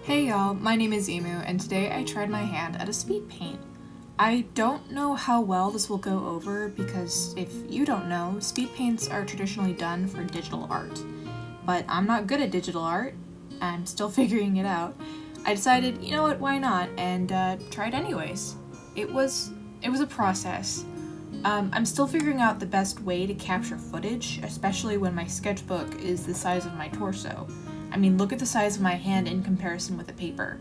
Hey y'all, my name is Emu, and today I tried my hand at a speed paint. I don't know how well this will go over because if you don't know, speed paints are traditionally done for digital art. But I'm not good at digital art, I'm still figuring it out. I decided, you know what, why not, and tried anyways. It was a process. I'm still figuring out the best way to capture footage, especially when my sketchbook is the size of my torso. I mean, look at the size of my hand in comparison with the paper.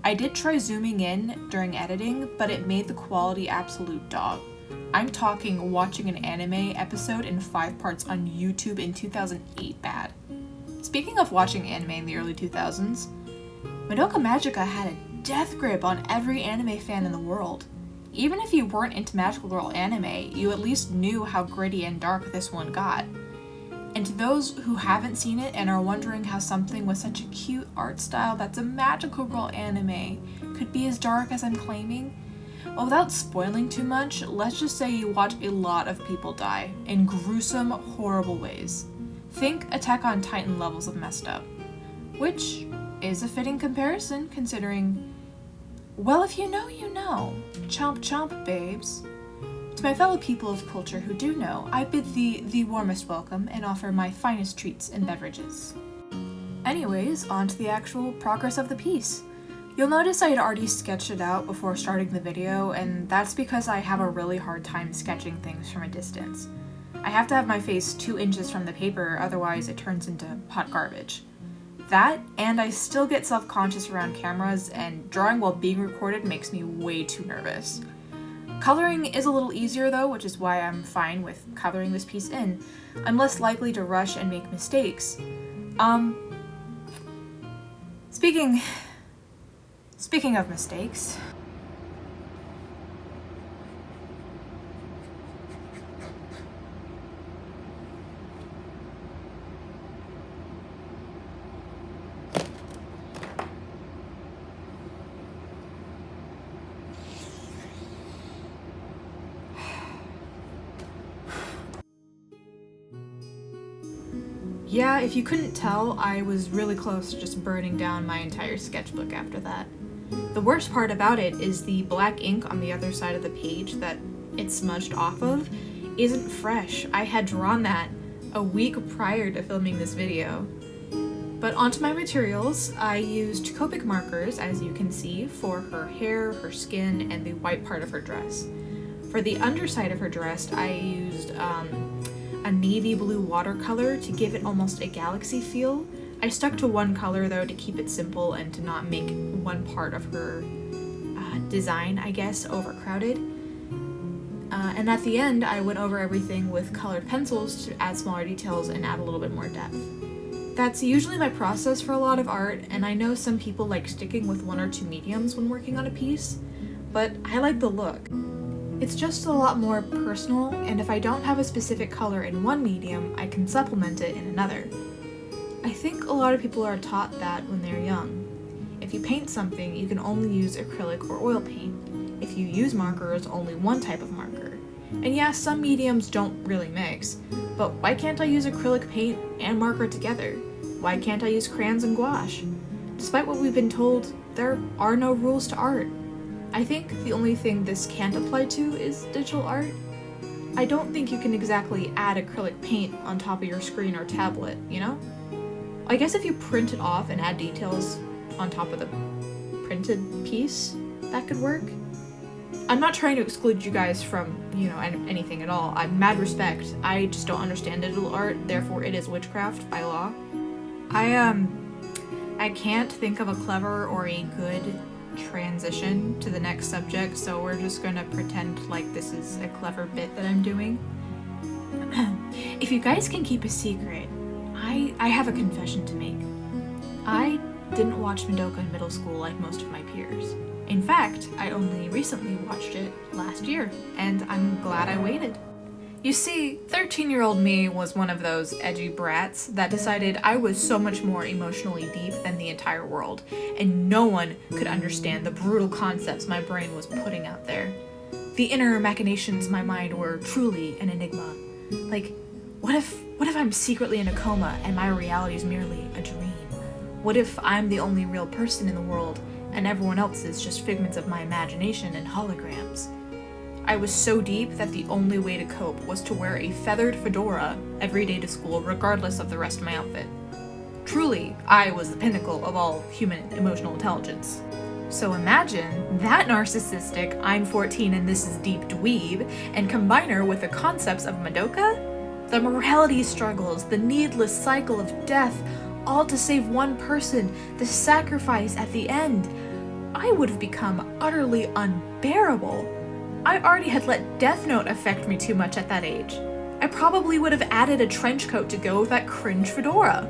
I did try zooming in during editing, but it made the quality absolute dog. I'm talking watching an anime episode in 5 parts on YouTube in 2008 bad. Speaking of watching anime in the early 2000s, Madoka Magica had a death grip on every anime fan in the world. Even if you weren't into magical girl anime, you at least knew how gritty and dark this one got. And to those who haven't seen it and are wondering how something with such a cute art style that's a magical girl anime could be as dark as I'm claiming, well, without spoiling too much, let's just say you watch a lot of people die in gruesome, horrible ways. Think Attack on Titan levels of messed up. Which is a fitting comparison considering, well, if you know, you know. Chomp chomp, babes. To my fellow people of culture who do know, I bid thee the warmest welcome and offer my finest treats and beverages. Anyways, on to the actual progress of the piece. You'll notice I had already sketched it out before starting the video, and that's because I have a really hard time sketching things from a distance. I have to have my face 2 inches from the paper, otherwise it turns into hot garbage. That, and I still get self-conscious around cameras, and drawing while being recorded makes me way too nervous. Coloring is a little easier though, which is why I'm fine with coloring this piece in. I'm less likely to rush and make mistakes. Speaking of mistakes. Yeah, if you couldn't tell, I was really close to just burning down my entire sketchbook after that. The worst part about it is the black ink on the other side of the page that it smudged off of isn't fresh. I had drawn that a week prior to filming this video. But onto my materials, I used Copic markers, as you can see, for her hair, her skin, and the white part of her dress. For the underside of her dress, I used a navy blue watercolor to give it almost a galaxy feel. I stuck to one color though to keep it simple and to not make one part of her design, I guess, overcrowded. And at the end, I went over everything with colored pencils to add smaller details and add a little bit more depth. That's usually my process for a lot of art, and I know some people like sticking with 1 or 2 mediums when working on a piece, but I like the look. It's just a lot more personal, and if I don't have a specific color in one medium, I can supplement it in another. I think a lot of people are taught that when they're young. If you paint something, you can only use acrylic or oil paint. If you use markers, only one type of marker. And yeah, some mediums don't really mix, but why can't I use acrylic paint and marker together? Why can't I use crayons and gouache? Despite what we've been told, there are no rules to art. I think the only thing this can't apply to is digital art. I don't think you can exactly add acrylic paint on top of your screen or tablet, you know? I guess if you print it off and add details on top of the printed piece, that could work. I'm not trying to exclude you guys from, anything at all. I'm mad respect. I just don't understand digital art, therefore it is witchcraft by law. I can't think of a clever or a good transition to the next subject, so we're just gonna pretend like this is a clever bit that I'm doing. If you guys can keep a secret, I have a confession to make. I didn't watch Madoka in middle school like most of my peers. In fact, I only recently watched it last year, and I'm glad I waited. You see, 13-year-old me was one of those edgy brats that decided I was so much more emotionally deep than the entire world, and no one could understand the brutal concepts my brain was putting out there. The inner machinations of my mind were truly an enigma. Like, what if I'm secretly in a coma and my reality is merely a dream? What if I'm the only real person in the world, and everyone else is just figments of my imagination and holograms? I was so deep that the only way to cope was to wear a feathered fedora every day to school, regardless of the rest of my outfit. Truly, I was the pinnacle of all human emotional intelligence. So imagine that narcissistic, I'm 14 and this is deep dweeb, and combine her with the concepts of Madoka? The morality struggles, the needless cycle of death, all to save one person, the sacrifice at the end. I would have become utterly unbearable. I already had let Death Note affect me too much at that age. I probably would have added a trench coat to go with that cringe fedora.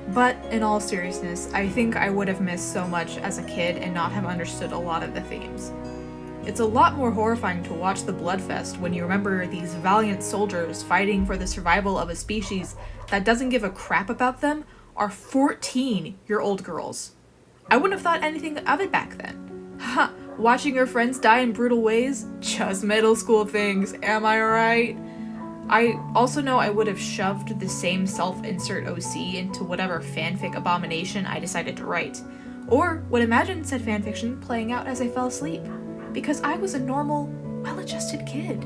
But in all seriousness, I think I would have missed so much as a kid and not have understood a lot of the themes. It's a lot more horrifying to watch the Bloodfest when you remember these valiant soldiers fighting for the survival of a species that doesn't give a crap about them are 14-year-old girls. I wouldn't have thought anything of it back then. Haha, watching your friends die in brutal ways? Just middle school things, am I right? I also know I would have shoved the same self-insert OC into whatever fanfic abomination I decided to write, or would imagine said fanfiction playing out as I fell asleep, because I was a normal, well-adjusted kid.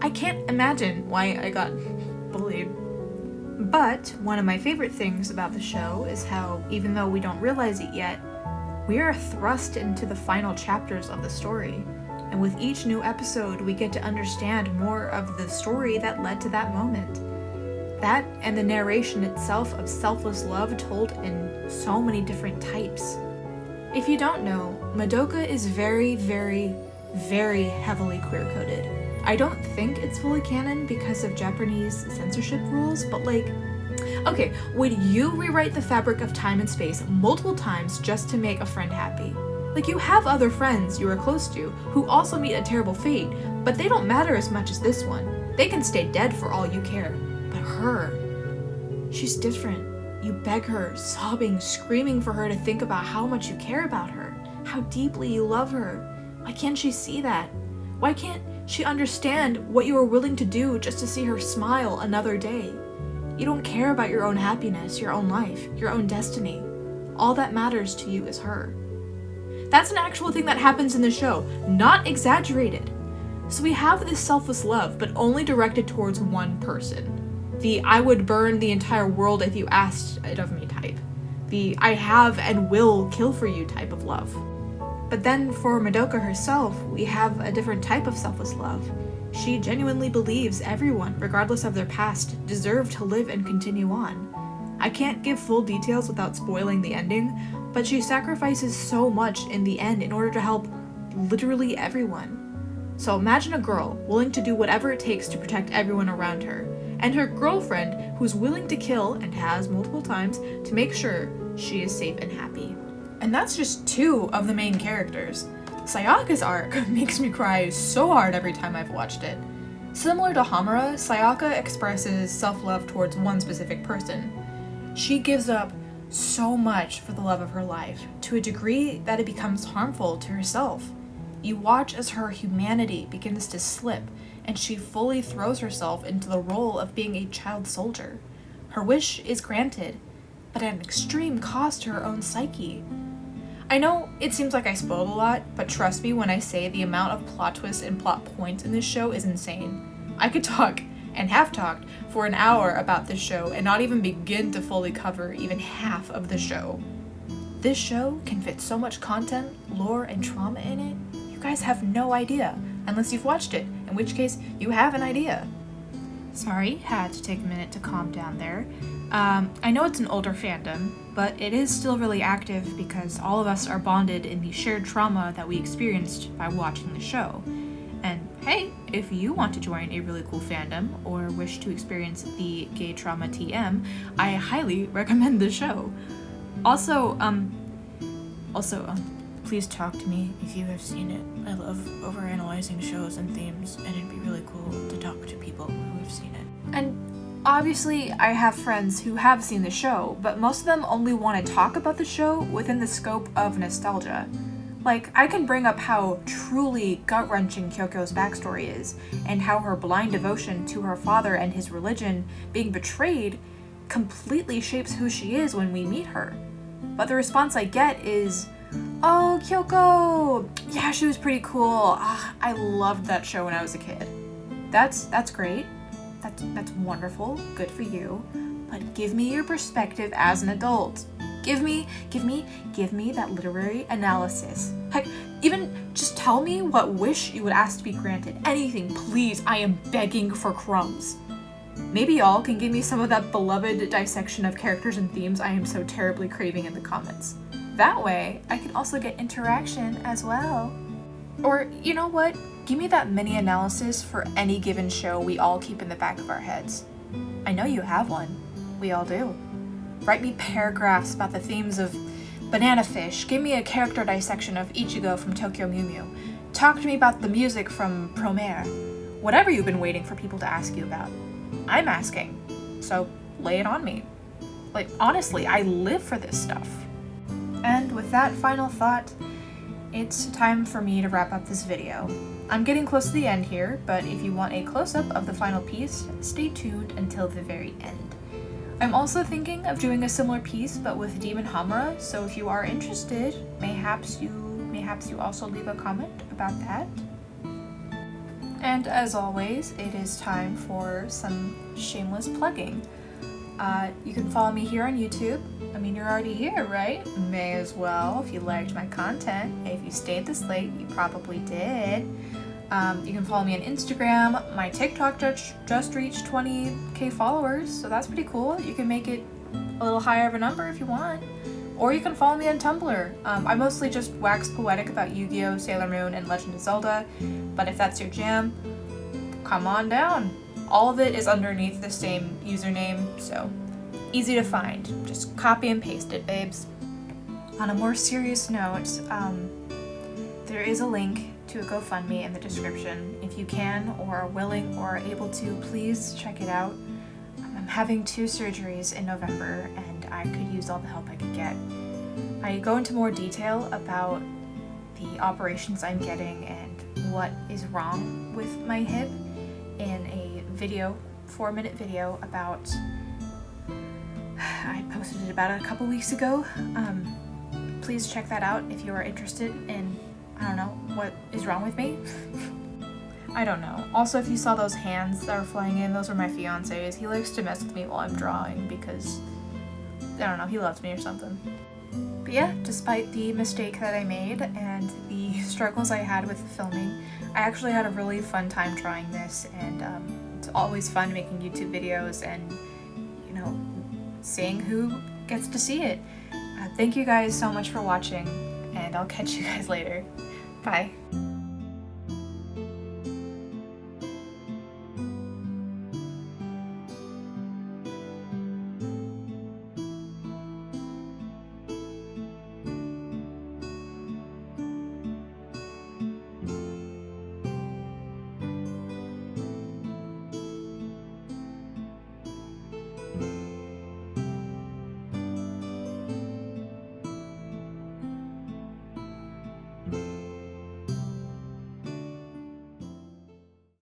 I can't imagine why I got bullied. But one of my favorite things about the show is how, even though we don't realize it yet, we are thrust into the final chapters of the story. And with each new episode, we get to understand more of the story that led to that moment. That and the narration itself of selfless love told in so many different types. If you don't know, Madoka is very, very, very heavily queer-coded. I don't think it's fully canon because of Japanese censorship rules, but okay, would you rewrite the fabric of time and space multiple times just to make a friend happy? You have other friends you are close to who also meet a terrible fate, but they don't matter as much as this one. They can stay dead for all you care. But her, she's different. You beg her, sobbing, screaming for her to think about how much you care about her, how deeply you love her. Why can't she see that? Why can't she understand what you are willing to do just to see her smile another day? You don't care about your own happiness, your own life, your own destiny. All that matters to you is her. That's an actual thing that happens in the show, not exaggerated. So we have this selfless love, but only directed towards one person. The I would burn the entire world if you asked it of me type. The I have and will kill for you type of love. But then for Madoka herself, we have a different type of selfless love. She genuinely believes everyone, regardless of their past, deserve to live and continue on. I can't give full details without spoiling the ending, but she sacrifices so much in the end in order to help literally everyone. So imagine a girl willing to do whatever it takes to protect everyone around her, and her girlfriend who's willing to kill, and has multiple times, to make sure she is safe and happy. And that's just two of the main characters. Sayaka's arc makes me cry so hard every time I've watched it. Similar to Hamura, Sayaka expresses self-love towards one specific person. She gives up so much for the love of her life, to a degree that it becomes harmful to herself. You watch as her humanity begins to slip, and she fully throws herself into the role of being a child soldier. Her wish is granted, but at an extreme cost to her own psyche. I know it seems like I spoiled a lot, but trust me when I say the amount of plot twists and plot points in this show is insane. I could talk, and have talked, for an hour about this show and not even begin to fully cover even half of the show. This show can fit so much content, lore, and trauma in it, you guys have no idea, unless you've watched it, in which case you have an idea. Sorry, had to take a minute to calm down there. I know it's an older fandom, but it is still really active because all of us are bonded in the shared trauma that we experienced by watching the show. And hey, if you want to join a really cool fandom or wish to experience the gay trauma TM, I highly recommend the show. Also, please talk to me if you have seen it. I love overanalyzing shows and themes, and it'd be really cool to talk to people who have seen it. And obviously, I have friends who have seen the show, but most of them only want to talk about the show within the scope of nostalgia. I can bring up how truly gut-wrenching Kyokyo's backstory is, and how her blind devotion to her father and his religion being betrayed completely shapes who she is when we meet her. But the response I get is, "Oh, Kyoko! Yeah, she was pretty cool. I loved that show when I was a kid." That's great. That's wonderful. Good for you. But give me your perspective as an adult. Give me that literary analysis. Heck, even just tell me what wish you would ask to be granted. Anything, please. I am begging for crumbs. Maybe y'all can give me some of that beloved dissection of characters and themes I am so terribly craving in the comments. That way, I can also get interaction as well. Or, you know what? Give me that mini analysis for any given show we all keep in the back of our heads. I know you have one. We all do. Write me paragraphs about the themes of Banana Fish. Give me a character dissection of Ichigo from Tokyo Mew Mew. Talk to me about the music from Promare. Whatever you've been waiting for people to ask you about. I'm asking. So lay it on me. Like, honestly, I live for this stuff. And with that final thought, it's time for me to wrap up this video. I'm getting close to the end here, but if you want a close-up of the final piece, stay tuned until the very end. I'm also thinking of doing a similar piece, but with Demon Hamura, so if you are interested, mayhaps you also leave a comment about that. And as always, it is time for some shameless plugging. You can follow me here on YouTube. I mean, you're already here, right? May as well if you liked my content. If you stayed this late, you probably did. You can follow me on Instagram. My TikTok just reached 20k followers, so that's pretty cool. You can make it a little higher of a number if you want. Or you can follow me on Tumblr. I mostly just wax poetic about Yu-Gi-Oh!, Sailor Moon, and Legend of Zelda, but if that's your jam, come on down. All of it is underneath the same username, so easy to find. Just copy and paste it, babes. On a more serious note, there is a link to a GoFundMe in the description. If you can or are willing or are able to, please check it out. I'm having 2 surgeries in November and I could use all the help I could get. I go into more detail about the operations I'm getting and what is wrong with my hip in a video, 4-minute video about, I posted it about a couple weeks ago. Please check that out if you are interested in, I don't know, what is wrong with me. I don't know. Also, if you saw those hands that were flying in, those were my fiance's. He likes to mess with me while I'm drawing because, I don't know, he loves me or something. But yeah, despite the mistake that I made and the struggles I had with filming, I actually had a really fun time drawing this, and it's always fun making YouTube videos and, you know, seeing who gets to see it. Thank you guys so much for watching, and I'll catch you guys later. Bye.